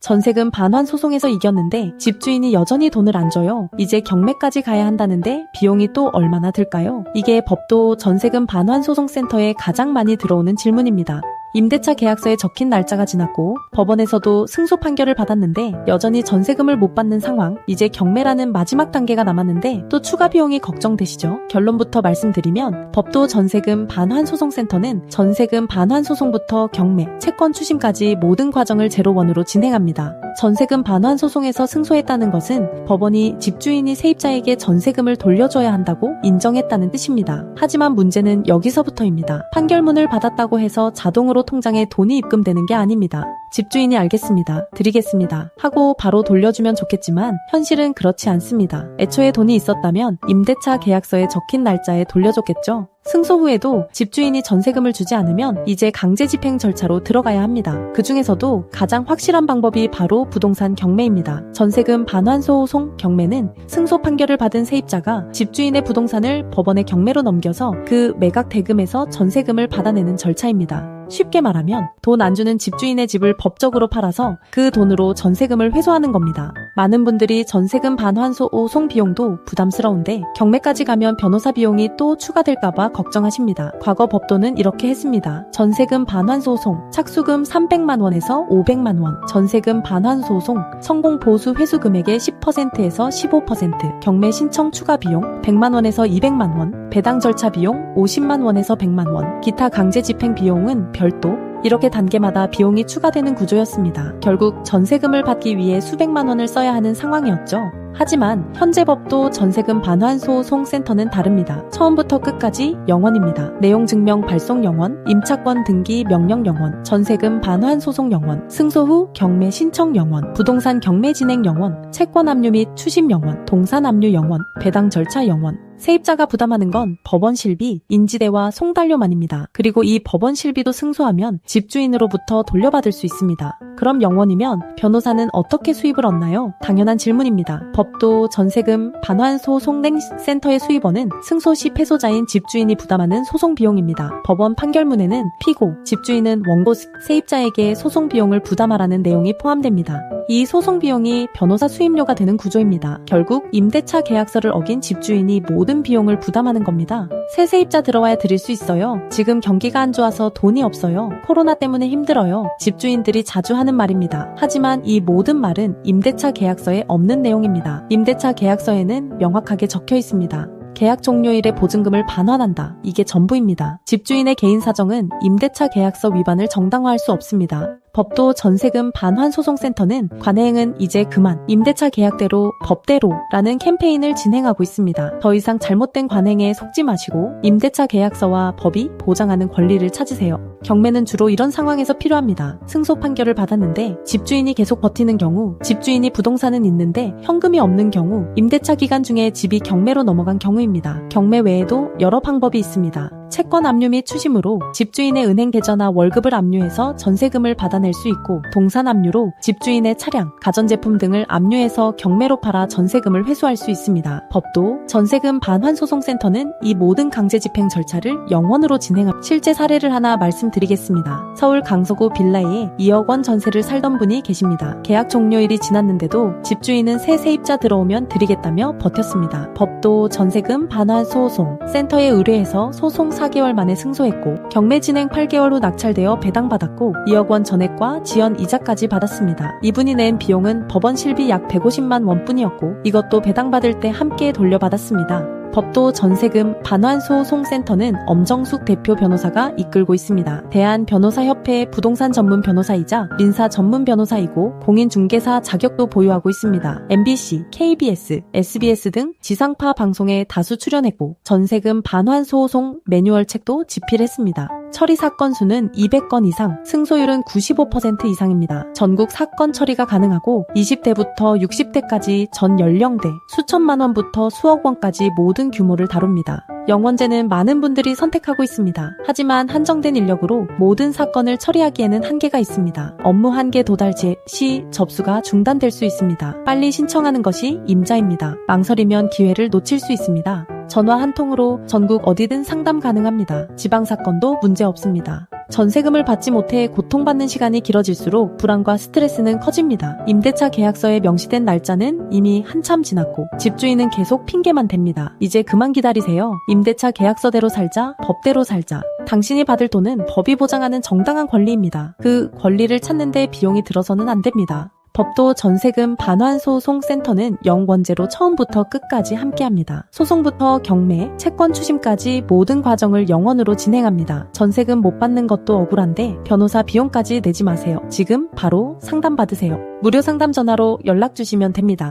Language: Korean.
전세금 반환 소송에서 이겼는데 집주인이 여전히 돈을 안 줘요. 이제 경매까지 가야 한다는데 비용이 또 얼마나 들까요? 이게 법도 전세금 반환 소송센터에 가장 많이 들어오는 질문입니다. 임대차 계약서에 적힌 날짜가 지났고 법원에서도 승소 판결을 받았는데 여전히 전세금을 못 받는 상황. 이제 경매라는 마지막 단계가 남았는데 또 추가 비용이 걱정되시죠? 결론부터 말씀드리면 법도 전세금 반환 소송센터는 전세금 반환 소송부터 경매, 채권 추심까지 모든 과정을 제로원으로 진행합니다. 전세금 반환 소송에서 승소했다는 것은 법원이 집주인이 세입자에게 전세금을 돌려줘야 한다고 인정했다는 뜻입니다. 하지만 문제는 여기서부터입니다. 판결문을 받았다고 해서 자동으로 통장에 돈이 입금되는 게 아닙니다. 집주인이 알겠습니다. 드리겠습니다. 하고 바로 돌려주면 좋겠지만 현실은 그렇지 않습니다. 애초에 돈이 있었다면 임대차 계약서에 적힌 날짜에 돌려줬겠죠. 승소 후에도 집주인이 전세금을 주지 않으면 이제 강제 집행 절차로 들어가야 합니다. 그 중에서도 가장 확실한 방법이 바로 부동산 경매입니다. 전세금 반환 소송 경매는 승소 판결을 받은 세입자가 집주인의 부동산을 법원의 경매로 넘겨서 그 매각 대금에서 전세금을 받아내는 절차입니다. 쉽게 말하면 돈 안 주는 집주인의 집을 법적으로 팔아서 그 돈으로 전세금을 회수하는 겁니다. 많은 분들이 전세금 반환 소송 비용도 부담스러운데 경매까지 가면 변호사 비용이 또 추가될까봐 걱정하십니다. 과거 법도는 이렇게 했습니다. 전세금 반환 소송 착수금 300만 원에서 500만 원, 전세금 반환 소송 성공 보수 회수 금액의 10%에서 15%, 경매 신청 추가 비용 100만 원에서 200만 원, 배당 절차 비용 50만 원에서 100만 원, 기타 강제 집행 비용은 별도, 이렇게 단계마다 비용이 추가되는 구조였습니다. 결국 전세금을 받기 위해 수백만 원을 써야 하는 상황이었죠. 하지만 현재 법도 전세금 반환 소송 센터는 다릅니다. 처음부터 끝까지 0원입니다. 내용 증명 발송 0원, 임차권 등기 명령 0원, 전세금 반환 소송 0원, 승소 후 경매 신청 0원, 부동산 경매 진행 0원, 채권 압류 및 추심 0원, 동산 압류 0원, 배당 절차 0원. 세입자가 부담하는 건 법원 실비, 인지대와 송달료만입니다. 그리고 이 법원 실비도 승소하면 집주인으로부터 돌려받을 수 있습니다. 그럼 0원이면 변호사는 어떻게 수입을 얻나요? 당연한 질문입니다. 법도 전세금 반환 소송 센터의 수입원은 승소 시 패소자인 집주인이 부담하는 소송 비용입니다. 법원 판결문에는 피고, 집주인은 원고 세입자에게 소송 비용을 부담하라는 내용이 포함됩니다. 이 소송 비용이 변호사 수임료가 되는 구조입니다. 결국 임대차 계약서를 어긴 집주인이 모든 비용을 부담하는 겁니다. 새 세입자 들어와야 드릴 수 있어요. 지금 경기가 안 좋아서 돈이 없어요. 코로나 때문에 힘들어요. 집주인들이 자주 하는 말입니다. 하지만 이 모든 말은 임대차 계약서에 없는 내용입니다. 임대차 계약서에는 명확하게 적혀 있습니다. 계약 종료일에 보증금을 반환한다. 이게 전부입니다. 집주인의 개인 사정은 임대차 계약서 위반을 정당화할 수 없습니다. 법도 전세금 반환 소송센터는 관행은 이제 그만, 임대차 계약대로 법대로라는 캠페인을 진행하고 있습니다. 더 이상 잘못된 관행에 속지 마시고 임대차 계약서와 법이 보장하는 권리를 찾으세요. 경매는 주로 이런 상황에서 필요합니다. 승소 판결을 받았는데 집주인이 계속 버티는 경우, 집주인이 부동산은 있는데 현금이 없는 경우, 임대차 기간 중에 집이 경매로 넘어간 경우입니다. 경매 외에도 여러 방법이 있습니다. 채권 압류 및 추심으로 집주인의 은행 계좌나 월급을 압류해서 전세금을 받아낼 수 있고, 동산 압류로 집주인의 차량, 가전제품 등을 압류해서 경매로 팔아 전세금을 회수할 수 있습니다. 법도 전세금 반환 소송센터는 이 모든 강제 집행 절차를 0원으로 진행합니다. 실제 사례를 하나 말씀드리겠습니다. 서울 강서구 빌라에 2억 원 전세를 살던 분이 계십니다. 계약 종료일이 지났는데도 집주인은 새 세입자 들어오면 드리겠다며 버텼습니다. 법도 전세금 반환 소송 센터에 의뢰해서 소송 4개월 만에 승소했고, 경매 진행 8개월 후 낙찰되어 배당받았고 2억 원 전액과 지연 이자까지 받았습니다. 이분이 낸 비용은 법원 실비 약 150만 원뿐이었고 이것도 배당받을 때 함께 돌려받았습니다. 법도 전세금 반환 소송센터는 엄정숙 대표 변호사가 이끌고 있습니다. 대한변호사협회 부동산 전문 변호사이자 민사 전문 변호사이고 공인중개사 자격도 보유하고 있습니다. MBC, KBS, SBS 등 지상파 방송에 다수 출연했고 전세금 반환 소송 매뉴얼 책도 집필했습니다. 처리 사건 수는 200건 이상, 승소율은 95% 이상입니다. 전국 사건 처리가 가능하고 20대부터 60대까지 전 연령대, 수천만 원부터 수억 원까지 모든 규모를 다룹니다. 영원제는 많은 분들이 선택하고 있습니다. 하지만 한정된 인력으로 모든 사건을 처리하기에는 한계가 있습니다. 업무 한계 도달 시 접수가 중단될 수 있습니다. 빨리 신청하는 것이 임자입니다. 망설이면 기회를 놓칠 수 있습니다. 전화 한 통으로 전국 어디든 상담 가능합니다. 지방사건도 문제 없습니다. 전세금을 받지 못해 고통받는 시간이 길어질수록 불안과 스트레스는 커집니다. 임대차 계약서에 명시된 날짜는 이미 한참 지났고 집주인은 계속 핑계만 댑니다. 이제 그만 기다리세요. 임대차 계약서대로 살자, 법대로 살자. 당신이 받을 돈은 법이 보장하는 정당한 권리입니다. 그 권리를 찾는데 비용이 들어서는 안 됩니다. 법도 전세금 반환소송센터는 영원제로 처음부터 끝까지 함께합니다. 소송부터 경매, 채권 추심까지 모든 과정을 영원으로 진행합니다. 전세금 못 받는 것도 억울한데 변호사 비용까지 내지 마세요. 지금 바로 상담 받으세요. 무료 상담 전화로 연락 주시면 됩니다.